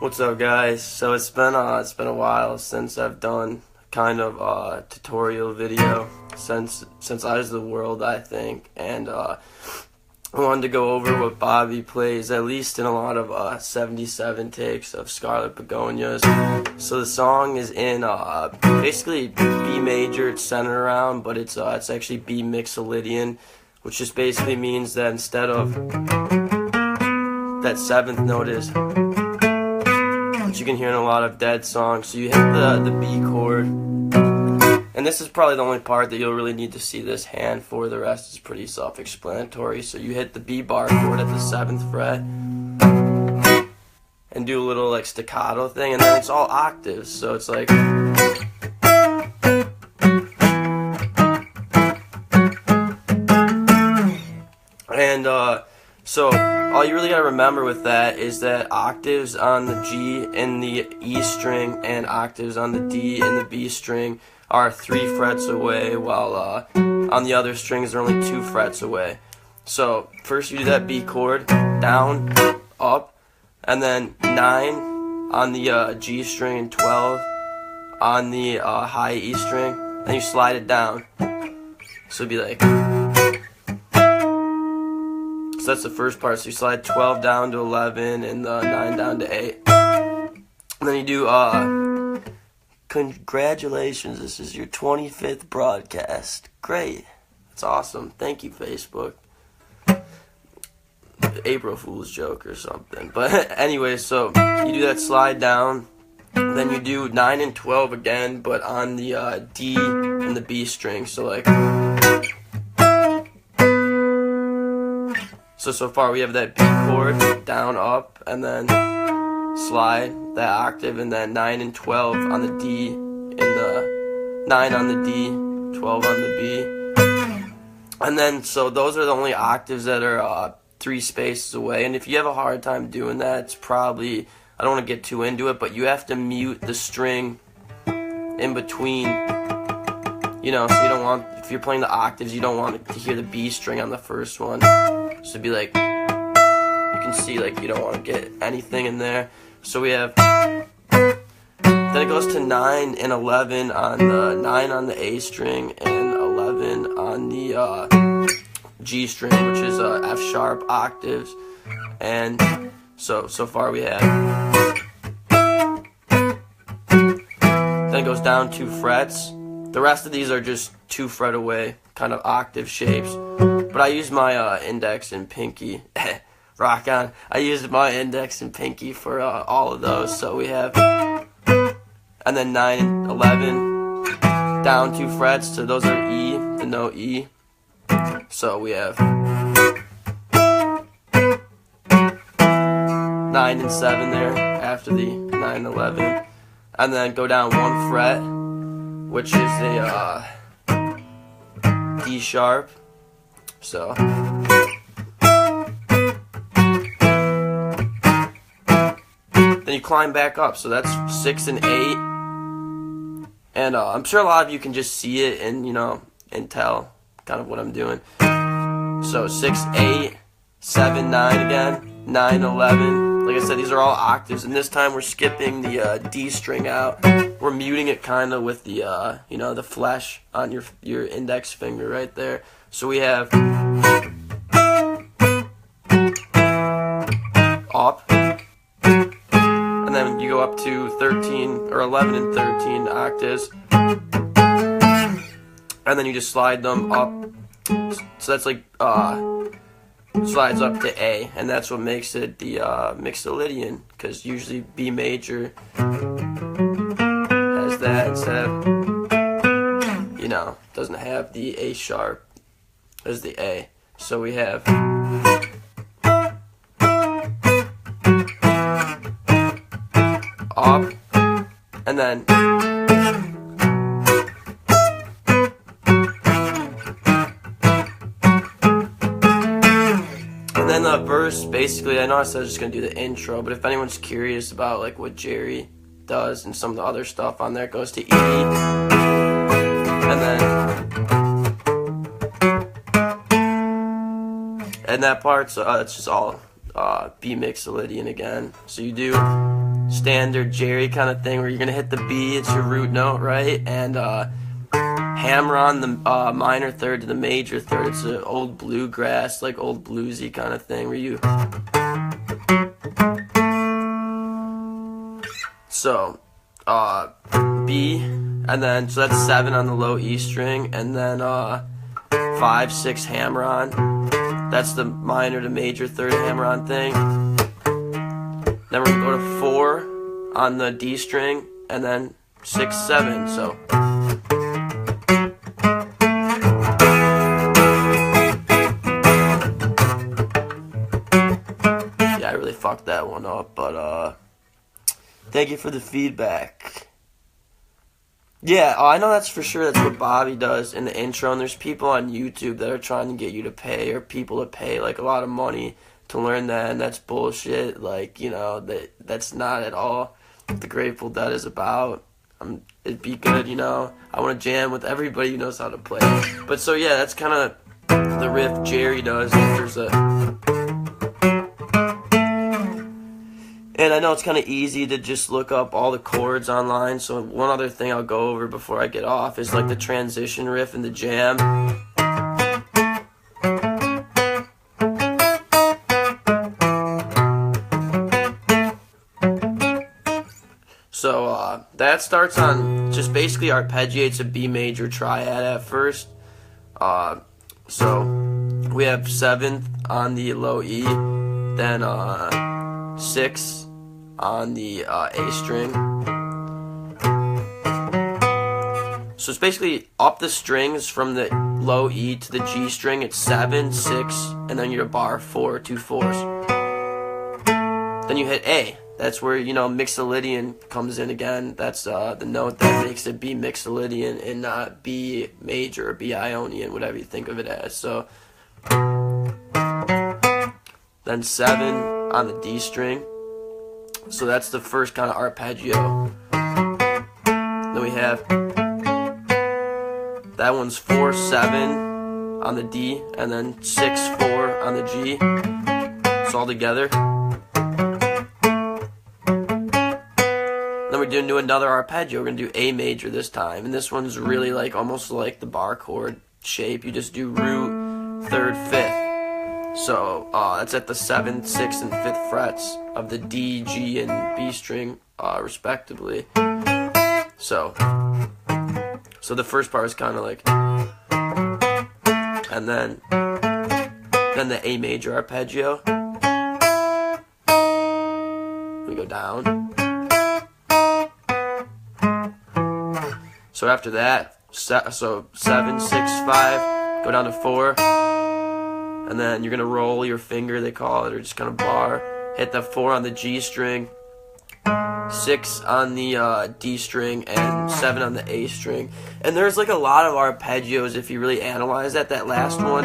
What's up, guys? So it's been a while since I've done kind of a tutorial video since I was the world, I think, and I wanted to go over what Bodeep plays, at least in a lot of 77 takes of Scarlet Begonias. So the song is in basically B major. It's centered around, but it's actually B Mixolydian, which just basically means that instead of that seventh note is, which you can hear in a lot of Dead songs. So you hit the B chord, and this is probably the only part that you'll really need to see this hand for. The rest is pretty self-explanatory. So you hit the B bar chord at the 7th fret and do a little like staccato thing, and then it's all octaves. So it's like, and so all you really gotta remember with that is that octaves on the G and the E string and octaves on the D and the B string are 3 frets away, while on the other strings they're only 2 frets away. So first you do that B chord, down, up, and then 9 on the G string and 12 on the high E string, then you slide it down. So it'd be like, so that's the first part. So you slide 12 down to 11 and 9 down to 8. And then you do, congratulations, this is your 25th broadcast. Great. That's awesome. Thank you, Facebook. April Fool's joke or something. But anyway, so you do that slide down. Then you do 9 and 12 again, but on the D and the B string. So like, so far we have that B chord, down, up, and then slide that octave, and then 9 and 12 on the D, and the 9 on the D, 12 on the B. And then, so those are the only octaves that are 3 spaces away. And if you have a hard time doing that, it's probably, I don't want to get too into it, but you have to mute the string in between. You know, so you don't want, if you're playing the octaves, you don't want to hear the B string on the first one. So it'd be like, you can see like you don't want to get anything in there. So we have, then it goes to 9 and 11 on the 9 on the A string and 11 on the G string, which is F sharp octaves. And so far we have, then it goes down 2 frets. The rest of these are just 2 fret away kind of octave shapes. But I use my index and pinky. Rock on. I used my index and pinky for all of those. So we have, and then 9 and 11, down 2 frets. So those are E, the note E. So we have 9 and 7 there after the 9 and 11. And then go down 1 fret, which is a D sharp. So then you climb back up. So that's 6 and 8. And I'm sure a lot of you can just see it and, you know, and tell kind of what I'm doing. So 6, 8, 7, 9 again, 9, 11. Like I said, these are all octaves, and this time we're skipping the D string out. We're muting it kind of with the, you know, the flesh on your index finger right there. So we have up, and then you go up to 13 or 11 and 13 octaves, and then you just slide them up. So that's like slides up to A, and that's what makes it the Mixolydian, because usually B major has that instead of, you know, doesn't have the A sharp as the A. So we have up, and then the verse, basically, I know I said I was just going to do the intro, but if anyone's curious about like what Jerry does and some of the other stuff on there, it goes to E, and then and that part's it's just all B Mixolydian again. So you do standard Jerry kind of thing where you're gonna hit the B, it's your root note, right? And hammer on the minor third to the major third. It's an old bluegrass, like old bluesy kind of thing where you. So, B, and then so that's 7 on the low E string, and then 5, 6 hammer on. That's the minor to major third hammer on thing. Then we're gonna go to 4 on the D string, and then 6, 7. So. Yeah, I really fucked that one up, but thank you for the feedback. Yeah, I know that's for sure. That's what Bobby does in the intro. And there's people on YouTube that are trying to get you to pay, or people to pay like a lot of money to learn that, and that's bullshit. Like, you know, that's not at all what the Grateful Dead is about. It'd be good, you know. I want to jam with everybody who knows how to play. But so yeah, that's kind of the riff Jerry does. There's a. And I know it's kind of easy to just look up all the chords online, so one other thing I'll go over before I get off is like the transition riff in the jam. So that starts on just basically arpeggiates a B major triad at first. So we have 7th on the low E, then 6 on the A string. So it's basically up the strings from the low E to the G string. It's 7, 6, and then you're a bar 4, 2 4s. Then you hit A. That's where, you know, Mixolydian comes in again. That's the note that makes it be Mixolydian and not B major or B Ionian, whatever you think of it as. So then 7 on the D string. So that's the first kind of arpeggio. Then we have that one's 4, 7 on the D, and then 6, 4 on the G. It's all together. Then we're going to do another arpeggio. We're going to do A major this time, and this one's really like almost like the bar chord shape. You just do root, 3rd, 5th. So that's at the 7th, 6th, and 5th frets of the D, G, and B string, respectively. So the first part is kind of like, and then the A major arpeggio. We go down. So after that, so 7, 6, 5, go down to 4. And then you're going to roll your finger, they call it, or just kind of bar. Hit the 4 on the G string, 6 on the D string, and 7 on the A string. And there's like a lot of arpeggios if you really analyze that. That last one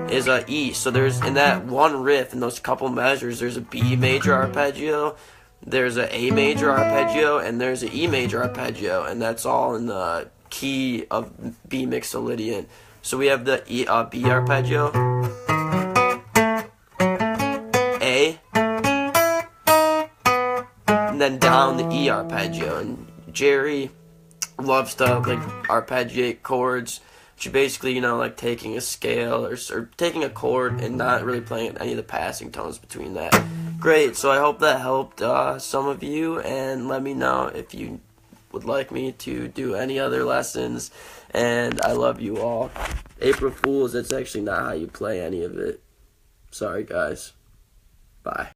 is a E. So there's, in that one riff, in those couple measures, there's a B major arpeggio, there's an A major arpeggio, and there's an E major arpeggio. And that's all in the key of B Mixolydian. So we have the B arpeggio, A, and then down the E arpeggio. And Jerry loves to like arpeggiate chords, which basically, you know, like taking a scale or taking a chord and not really playing any of the passing tones between that. Great, so I hope that helped some of you, and let me know if you would like me to do any other lessons. And I love you all. April Fools, that's actually not how you play any of it. Sorry, guys. Bye.